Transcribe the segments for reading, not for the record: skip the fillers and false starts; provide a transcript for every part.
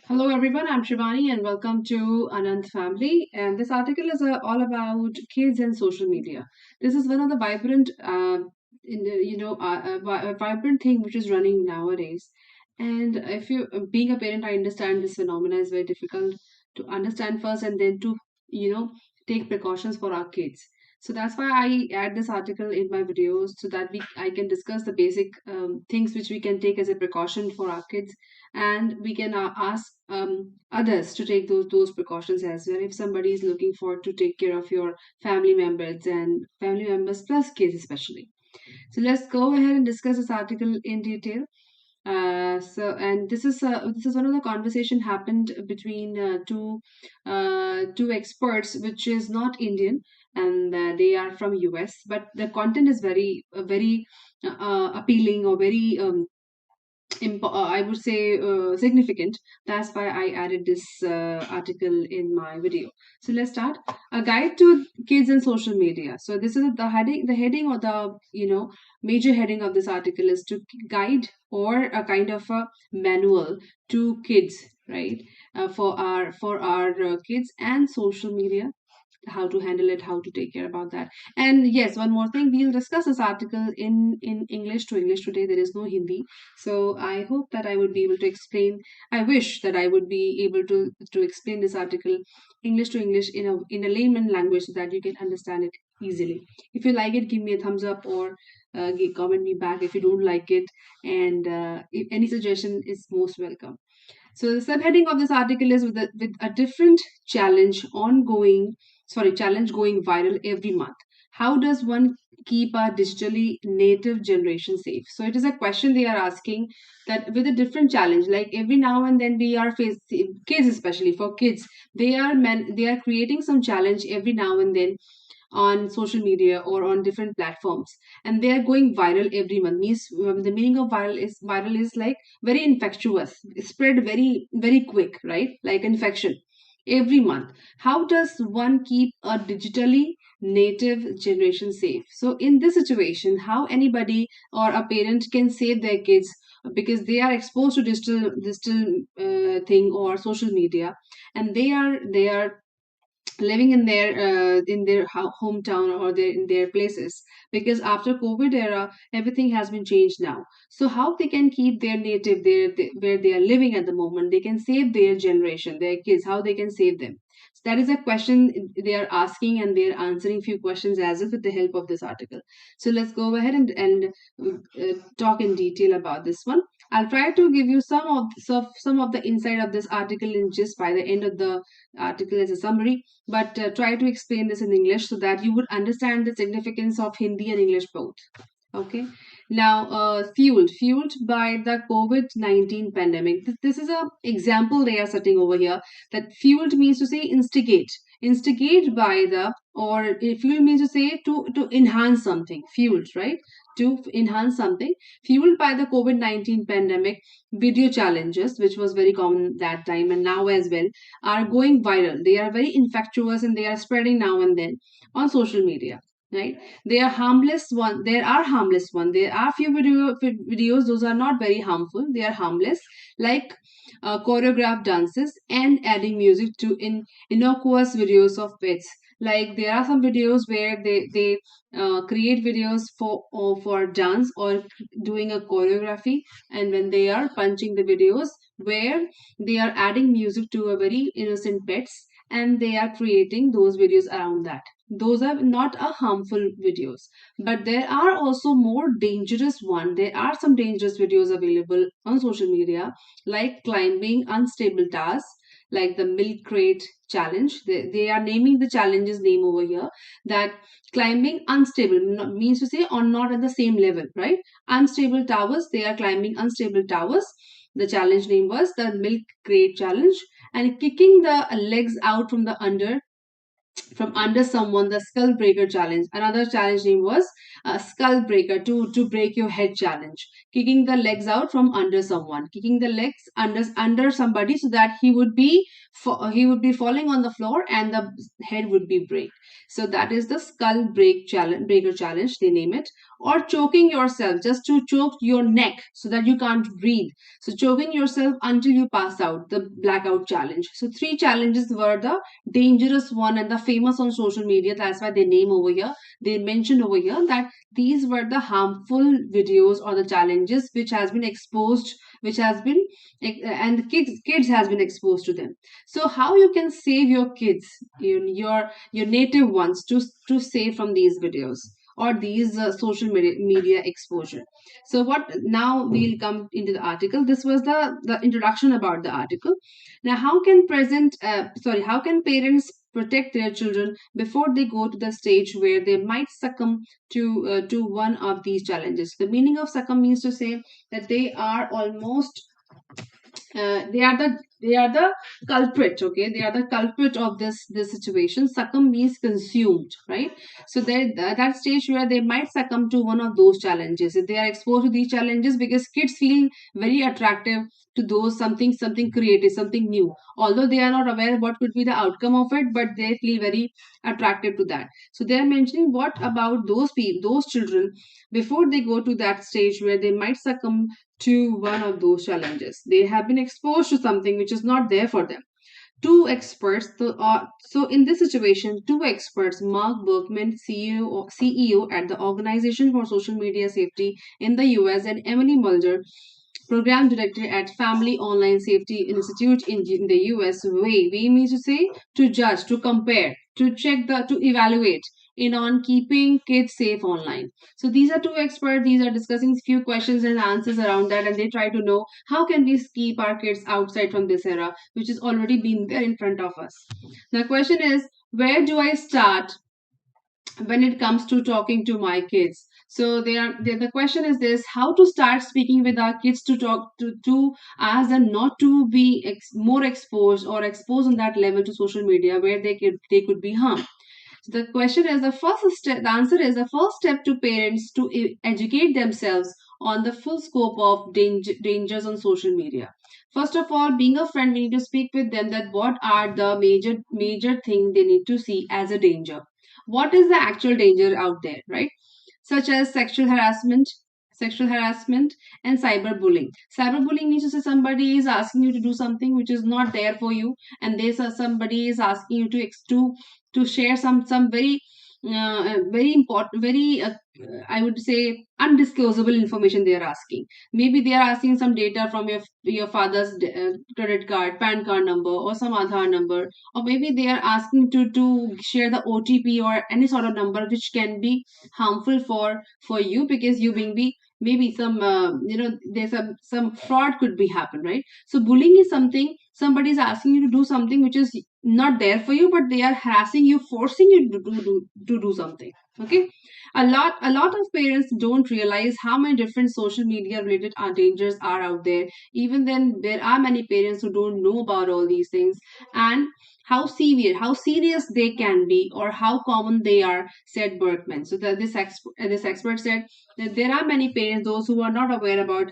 Hello everyone, I'm Shivani and welcome to Anant family. And this article is all about kids and social media. This is one of the vibrant, vibrant thing which is running nowadays. And if you, being a parent, I understand this phenomena is very difficult to understand first and then to, you know, take precautions for our kids. So that's why I add this article in my videos so that I can discuss the basic things which we can take as a precaution for our kids, and we can ask others to take those precautions as well if somebody is looking for to take care of your family members and family members plus kids especially. So let's go ahead and discuss this article in detail. And this is one of the conversation happened between two experts, which is not Indian, and they are from US, but the content is very appealing or very I would say significant. That's why I added this article in my video. So let's start. A guide to kids and social media. So this is the heading. The heading or the major heading of this article is to guide or a kind of a manual to kids, right? For our kids and social media, how to handle it, how to take care about that. And yes, one more thing, we'll discuss this article in English to English today. There is no Hindi, so I hope that I would be able to explain. I wish that I would be able to explain this article English to English in a layman language so that you can understand it easily. If you like it, give me a thumbs up or comment me back if you don't like it, and if any suggestion is most welcome. So the subheading of this article is with a different challenge going viral every month. How does one keep our digitally native generation safe? So it is a question they are asking, that with a different challenge, like every now and then we are facing kids, especially for kids, they are creating some challenge every now and then on social media or on different platforms, and they are going viral every month. Means the meaning of viral is like very infectious, spread very quick, right? Like infection every month. How does one keep a digitally native generation safe? So in this situation, how anybody or a parent can save their kids because they are exposed to digital thing or social media, and they are living in their hometown or in their places, because after COVID era everything has been changed now. So how they can keep their native where they are living at the moment, they can save their generation, their kids, how they can save them? So that is a question they are asking, and they're answering few questions as if with the help of this article. So let's go ahead and talk in detail about this one. I'll try to give you some of the insight of this article in just by the end of the article as a summary, but try to explain this in English so that you would understand the significance of Hindi and English both. Okay. Now, fueled by the COVID-19 pandemic. This is a example they are setting over here. That fueled means to say instigate by the, or fuel means to say to enhance something. Fueled, right? To enhance something. Fueled by the COVID-19 pandemic, video challenges, which was very common that time and now as well, are going viral. They are very infectious and they are spreading now and then on social media, right? They are harmless one. There are harmless one. There are few videos. Those are not very harmful. They are harmless, like choreographed dances and adding music to innocuous videos of pets. Like there are some videos where they create videos for dance or doing a choreography, and when they are punching the videos where they are adding music to a very innocent pets, and they are creating those videos around that. Those are not a harmful videos, but there are also more dangerous one. There are some dangerous videos available on social media, like climbing unstable tasks, like the milk crate challenge. They are naming the challenges name over here, that climbing unstable means to say on not at the same level, right? Unstable towers, they are climbing unstable towers. The challenge name was the milk crate challenge. And kicking the legs out from the under from under someone, the skull breaker challenge. Another challenge name was skull breaker, to break your head challenge. Kicking the legs out from under someone, kicking the legs under somebody so that he would be falling on the floor and the head would be break. So that is the skull breaker challenge, they name it. Or choking yourself, just to choke your neck so that you can't breathe. So choking yourself until you pass out, the blackout challenge. So three challenges were the dangerous one and the famous on social media. That's why they name over here. They mentioned over here that these were the harmful videos or the challenges which has been exposed, which has been and the kids has been exposed to them. So how you can save your kids, your native ones, to save from these videos or these social media exposure. So what now we'll come into the article. This was the introduction about the article. Now, how can parents protect their children before they go to the stage where they might succumb to one of these challenges? The meaning of succumb means to say that they are almost they are the culprit. Okay, they are the culprit of this situation. Succumb means consumed, right? So that stage where they might succumb to one of those challenges, if they are exposed to these challenges, because kids feel very attractive to those, something creative, something new, although they are not aware what could be the outcome of it, but they feel very attracted to that. So they are mentioning what about those people, those children, before they go to that stage where they might succumb to one of those challenges. They have been exposed to something which is not there for them. Two experts, so in this situation, two experts, Mark Berkman, CEO at the Organization for Social Media Safety in the US, and Emily Mulder, program director at Family Online Safety Institute in the US, we means to say to judge, to compare, to check to evaluate in on keeping kids safe online. So these are two experts. These are discussing few questions and answers around that, and they try to know how can we keep our kids outside from this era, which has already been there in front of us. The question is, where do I start when it comes to talking to my kids? So the question is this: how to start speaking with our kids to talk to ask them not to be more exposed or exposed on that level to social media where they could be harmed. So the question is, the answer is, the first step to parents to educate themselves on the full scope of dangers on social media. First of all, being a friend, we need to speak with them that what are the major thing they need to see as a danger. What is the actual danger out there, right? Such as sexual harassment and cyberbullying. Cyberbullying means to say somebody is asking you to do something which is not there for you, and somebody is asking you to share some very important, very I would say undisclosable information they are asking. Maybe they are asking some data from your father's credit card, PAN card number, or some Aadhaar number, or maybe they are asking to share the OTP or any sort of number which can be harmful for you, because you being be maybe there's some fraud could be happen, right? So bullying is something somebody is asking you to do something which is not there for you, but they are harassing you, forcing you to do something. Okay, a lot of parents don't realize how many different social media related dangers are out there. Even then, there are many parents who don't know about all these things, and how serious they can be, or how common they are, said Berkman. So this expert said that there are many parents, those who are not aware about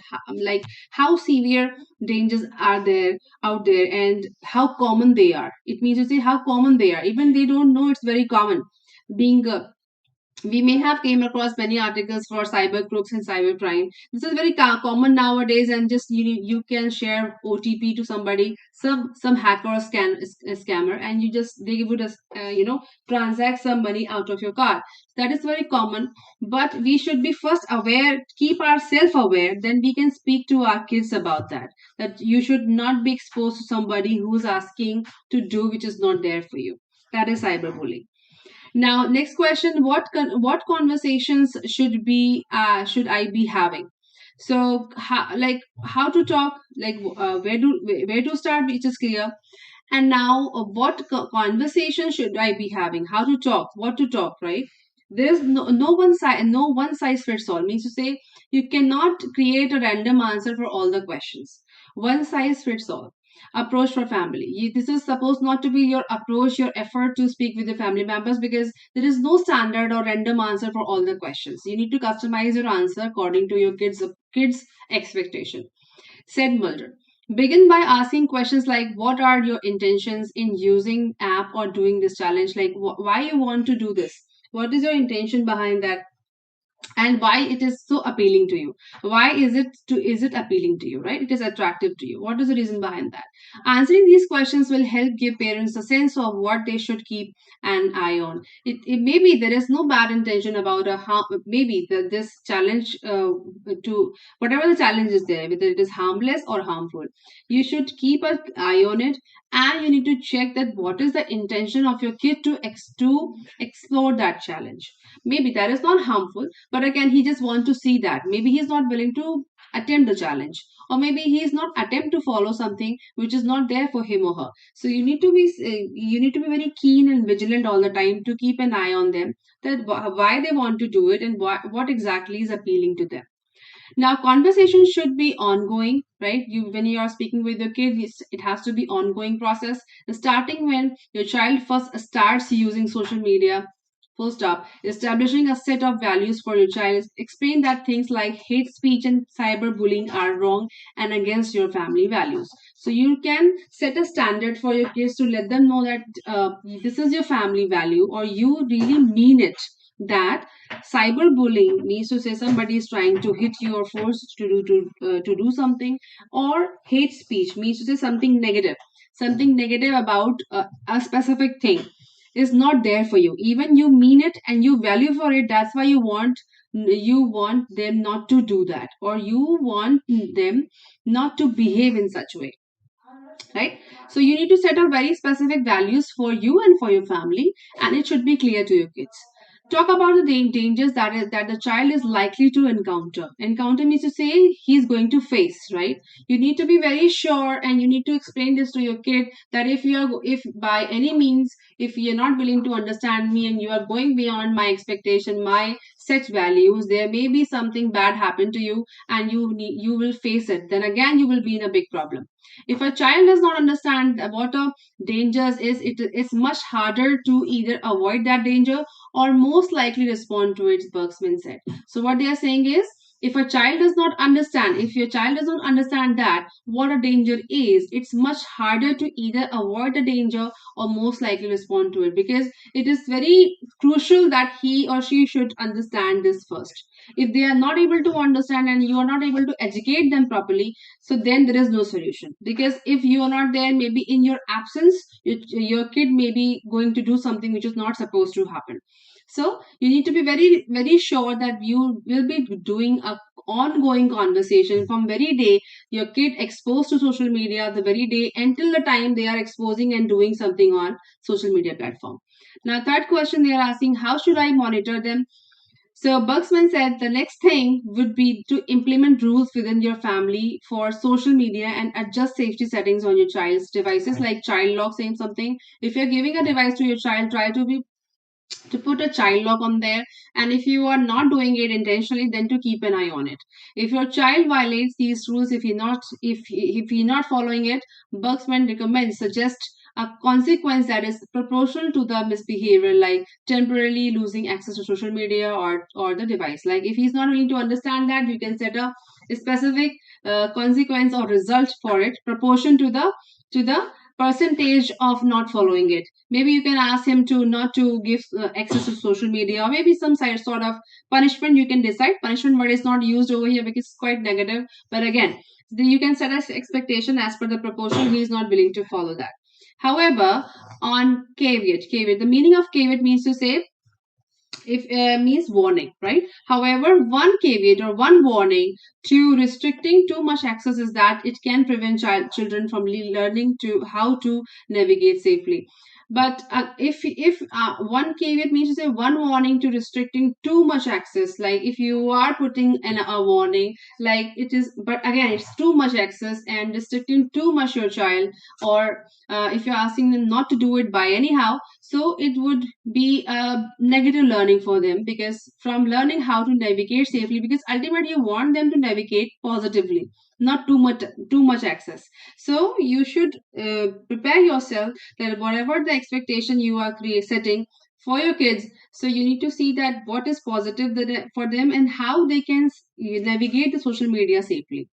how severe dangers are there out there and how common they are. It means to say how common they are. Even they don't know it's very common. Being We may have came across many articles for cyber crooks and cyber crime. This is very common nowadays, and just you can share OTP to somebody, some hacker or scammer, and they would transact some money out of your card. That is very common, but we should be first aware, keep ourselves aware, then we can speak to our kids about that. That you should not be exposed to somebody who's asking to do which is not there for you. That is cyberbullying. Now, next question: what conversations should I be having? So, how to talk, where to start, which is clear. And now, what conversation should I be having? How to talk? What to talk? Right? There's no one size fits all. Means to say you cannot create a random answer for all the questions. One size fits all. Approach for family. This is supposed not to be your approach, your effort to speak with your family members, because there is no standard or random answer for all the questions. You need to customize your answer according to your kids expectation. Said Mulder. Begin by asking questions like, what are your intentions in using app or doing this challenge? Like, why you want to do this? What is your intention behind that? And why it is so appealing to you? Why is it appealing to you, right? It is attractive to you. What is the reason behind that? Answering these questions will help give parents a sense of what they should keep an eye on. It maybe there is no bad intention about maybe this challenge, to whatever the challenge is there, whether it is harmless or harmful, you should keep an eye on it. And you need to check that what is the intention of your kid to explore that challenge. Maybe that is not harmful, but again, he just want to see that. Maybe he's not willing to attempt the challenge, or maybe he is not attempt to follow something which is not there for him or her. So you need to be very keen and vigilant all the time to keep an eye on them, that why they want to do it and what exactly is appealing to them. Now, conversation should be ongoing, right? You when you are speaking with your kid, it has to be ongoing process. Starting when your child first starts using social media. Full stop. Establishing a set of values for your child. Explain that things like hate speech and cyberbullying are wrong and against your family values. So you can set a standard for your kids to let them know that this is your family value, or you really mean it. That cyberbullying means to say somebody is trying to hit you or force you to do something, or hate speech means to say something negative about a specific thing is not there for you. Even you mean it and you value for it. That's why you want them not to do that, or you want them not to behave in such way, right? So you need to set up very specific values for you and for your family, and it should be clear to your kids. Talk about the dangers that the child is likely to encounter means to say he's going to face, right? You need to be very sure, and you need to explain this to your kid, that if by any means, if you're not willing to understand me and you are going beyond my expectation, my set values, there may be something bad happen to you, and you will face it. Then again, you will be in a big problem. If a child does not understand what a dangers is, it is much harder to either avoid that danger or most likely respond to it, Bergsman said. So what they are saying is, if your child does not understand that what a danger is, it's much harder to either avoid the danger or most likely respond to it, because it is very crucial that he or she should understand this first. If they are not able to understand and you are not able to educate them properly, so then there is no solution. Because if you are not there, maybe in your absence, your kid may be going to do something which is not supposed to happen. So you need to be very very sure that you will be doing a ongoing conversation from very day your kid exposed to social media, the very day until the time they are exposing and doing something on social media platform. Now, third question they are asking, how should I monitor them? So Buxman said the next thing would be to implement rules within your family for social media and adjust safety settings on your child's devices, like child lock. Saying something, if you're giving a device to your child, try to put a child lock on there. And if you are not doing it intentionally, then to keep an eye on it. If your child violates these rules, if you're not following it, Bergsman recommends suggest a consequence that is proportional to the misbehavior, like temporarily losing access to social media or the device. Like if he's not willing to understand that, you can set a specific consequence or result for it proportion to the percentage of not following it. Maybe you can ask him to not to give access to social media, or maybe some sort of punishment. You can decide. Punishment word is not used over here because it's quite negative, but again, you can set as expectation as per the proportion he is not willing to follow that. However, on caveat, the meaning of caveat means to say, if means warning, right? However, one caveat or one warning to restricting too much access is that it can prevent children from learning to how to navigate safely. But if one caveat means to say one warning to restricting too much access, like if you are putting a warning, like it is, but again it's too much access and restricting too much your child, or if you're asking them not to do it by anyhow, so it would be a negative learning for them, because from learning how to navigate safely, because ultimately you want them to navigate positively, not too much access. So you should prepare yourself that whatever the expectation you are setting for your kids, so you need to see that what is positive for them and how they can navigate the social media safely.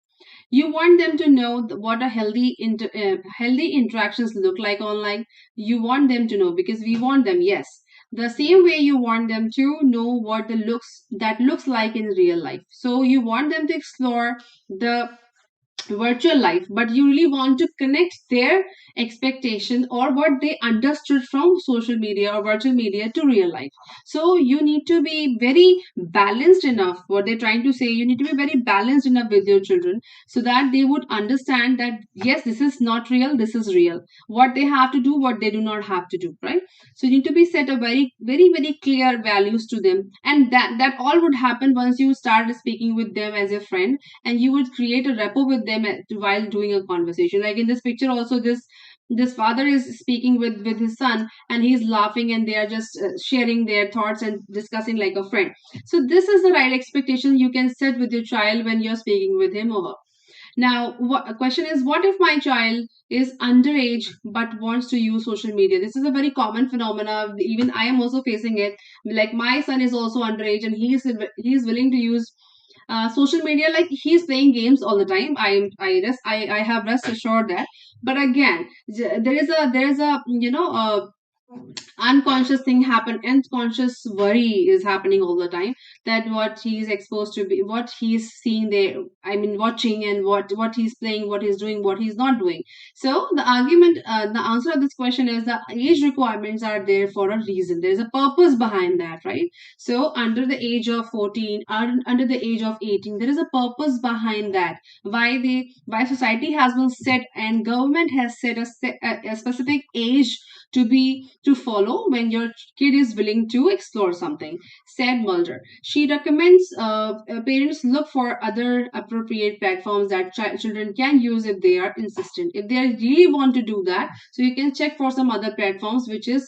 You want them to know what a healthy interactions look like online. You want them to know because we want them, yes, the same way you want them to know what the looks like in real life. So you want them to explore the virtual life, but you really want to connect their expectation or what they understood from social media or virtual media to real life. So you need to be very balanced enough. What they're trying to say, you need to be very balanced enough with your children so that they would understand that yes, this is not real, this is real. What they have to do, what they do not have to do, right? So you need to be set a very clear values to them, and that all would happen once you start speaking with them as a friend, and you would create a rapport with them while doing a conversation. Like in this picture also, this father is speaking with his son, and he's laughing, and they are just sharing their thoughts and discussing like a friend. So this is the right expectation you can set with your child when you're speaking with him or her. Now, a question is, what if my child is underage but wants to use social media? This is a very common phenomena. Even I am also facing it. Like my son is also underage, and he's willing to use social media. Like he's playing games all the time. I have rest assured that. But again, there is a unconscious thing happen, unconscious worry is happening all the time, that what he's exposed to be, what he's seeing there, I mean watching, and what he's playing, what he's doing, what he's not doing. So the answer of this question is the age requirements are there for a reason. There's a purpose behind that, right? So under the age of 14, under the age of 18, there is a purpose behind that, why society has been set and government has set a specific age to follow when your kid is willing to explore something, said Mulder. She recommends parents look for other appropriate platforms that children can use if they are insistent. If they really want to do that, so you can check for some other platforms which is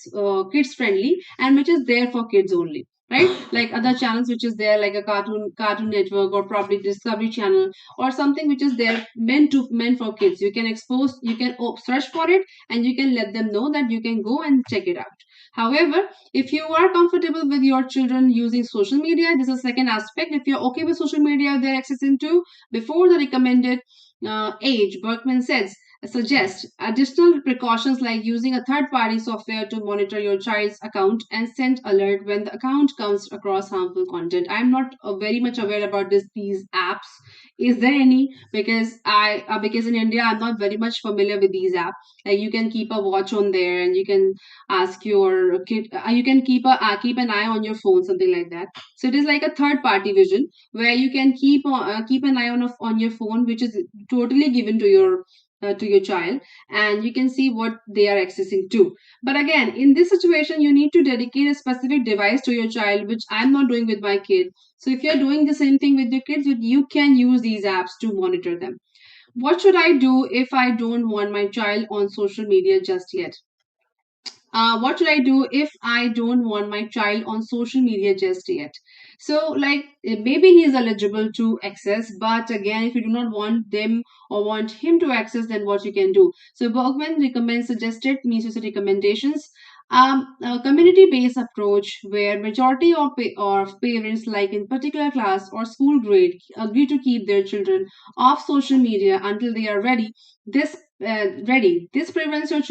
kids friendly and which is there for kids only, right? Like other channels which is there, like a cartoon network or probably Discovery Channel or something which is there meant for kids. You can search for it, and you can let them know that you can go and check it out. However, if you are comfortable with your children using social media, this is a second aspect. If you're okay with social media they're accessing to before the recommended age, Berkman says, suggest additional precautions like using a third party software to monitor your child's account and send alert when the account comes across harmful content. I'm not very much aware about these apps. Is there any? Because in India I'm not very much familiar with these apps. Like you can keep a watch on there, and you can ask your kid, you can keep an eye on your phone, something like that. So it is like a third party vision where you can keep an eye on your phone, which is totally given to your child, and you can see what they are accessing to. But again, in this situation you need to dedicate a specific device to your child, which I'm not doing with my kid. So if you're doing the same thing with your kids, you can use these apps to monitor them. What should I do if I don't want my child on social media just yet? What should I do if I don't want my child on social media just yet? So, like, maybe he is eligible to access, but again, if you do not want them or want him to access, then what you can do? So, Bergman recommends suggested means using recommendations. A community-based approach where majority of parents, like in particular class or school grade, agree to keep their children off social media until they are ready. This prevents your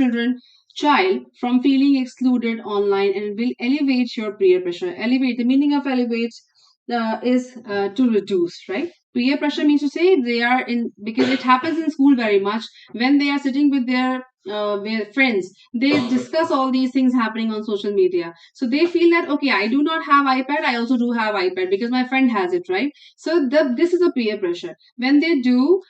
child from feeling excluded online and will elevate your peer pressure. Elevate, the meaning of elevate is to reduce, right? Peer pressure means to say they are in, because it happens in school very much when they are sitting with their friends, they discuss all these things happening on social media, so they feel that okay, I do not have iPad, I also do have iPad because my friend has it, right? So this is a peer pressure. When they do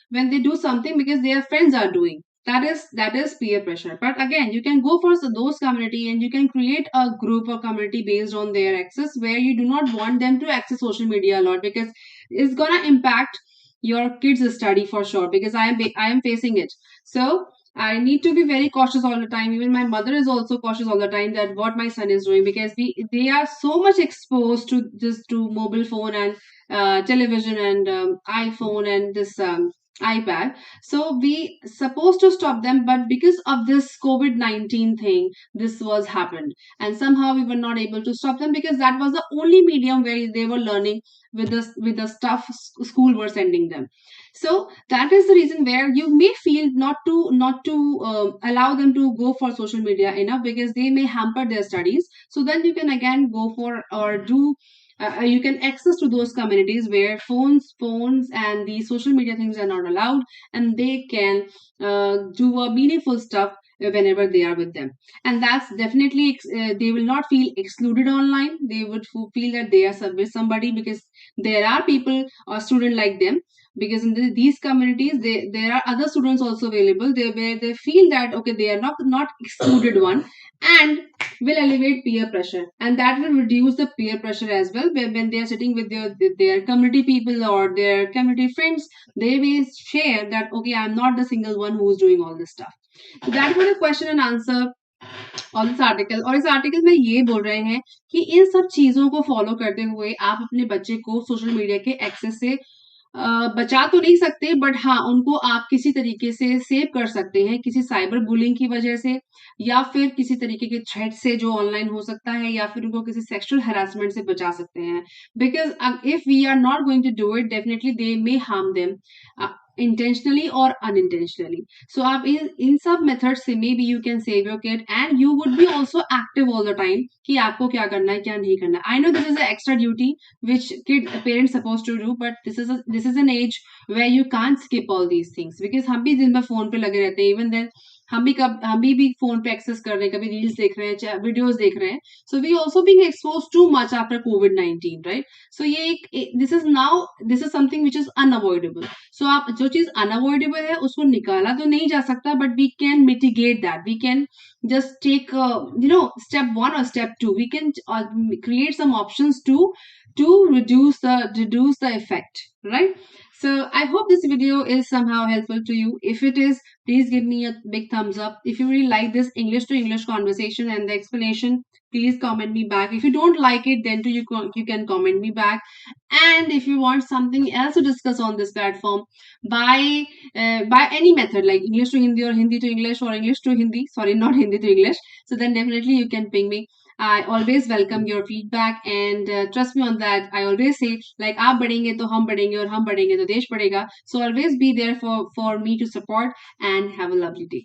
something because their friends are doing, that is peer pressure. But again, you can go for those community, and you can create a group or community based on their access, where you do not want them to access social media a lot, because it's gonna impact your kids study for sure, because I am facing it. So I need to be very cautious all the time. Even my mother is also cautious all the time that what my son is doing, because they are so much exposed to mobile phone and television and iPhone and this iPad. So we supposed to stop them, but because of this COVID-19 thing, this was happened, and somehow we were not able to stop them because that was the only medium where they were learning with the stuff school were sending them. So that is the reason where you may feel not to allow them to go for social media enough because they may hamper their studies. So then you can again go for or do you can access to those communities where phones and the social media things are not allowed, and they can do a meaningful stuff whenever they are with them. And that's definitely they will not feel excluded online. They would feel that they are with somebody because there are people or student like them, because in these communities there are other students also available there where they feel that okay, they are not excluded one, and will elevate peer pressure, and that will reduce the peer pressure as well when they are sitting with their community people or their community friends. They will share that okay, I'm not the single one who's doing all this stuff. So that was a question and answer और इस article में ये बोल रहे हैं कि इन सब चीजों को फॉलो करते हुए आप अपने बच्चे को सोशल मीडिया के एक्सेस से बचा तो नहीं सकते, बट हाँ उनको आप किसी तरीके से सेव कर सकते हैं, किसी साइबर बुलिंग की वजह से या फिर किसी तरीके के थ्रेट से जो ऑनलाइन हो सकता है, या फिर उनको किसी सेक्सुअल हरासमेंट से बचा सकते हैं। Because if we are not going to do it, definitely they may harm them intentionally or unintentionally. So in सब मेथड से maybe you can save your kid and you would be also active all the time कि आपको क्या करना है क्या नहीं करना है। I know this is a extra duty which kid parents supposed to do, but this is an age where you can't skip all these things, because हम भी दिन भर फोन पे लगे रहते हैं। इवन देन हम भी फोन पे एक्सेस कर रहे हैं, कभी रील्स देख रहे हैं, वीडियोस देख रहे हैं। So we also being expose to much after कोविड-19, राइट? सो ये एक this is something which is unavoidable. So आप जो चीज अनअवॉइडेबल है उसको निकाला तो नहीं जा सकता, but we can mitigate that. We can just take step 1 or step 2. We can create some options to reduce the effect, right? So I hope this video is somehow helpful to you. If it is, please give me a big thumbs up. If you really like this English to English conversation and the explanation, please comment me back. If you don't like it, then too you can comment me back. And if you want something else to discuss on this platform by any method, like English to Hindi or Hindi to English or English to Hindi, sorry, not Hindi to English, so then definitely you can ping me. I always welcome your feedback, and trust me on that. I always say, like, आप बढ़ेंगे तो हम बढ़ेंगे और हम बढ़ेंगे तो देश बढ़ेगा. So always be there for me to support, and have a lovely day.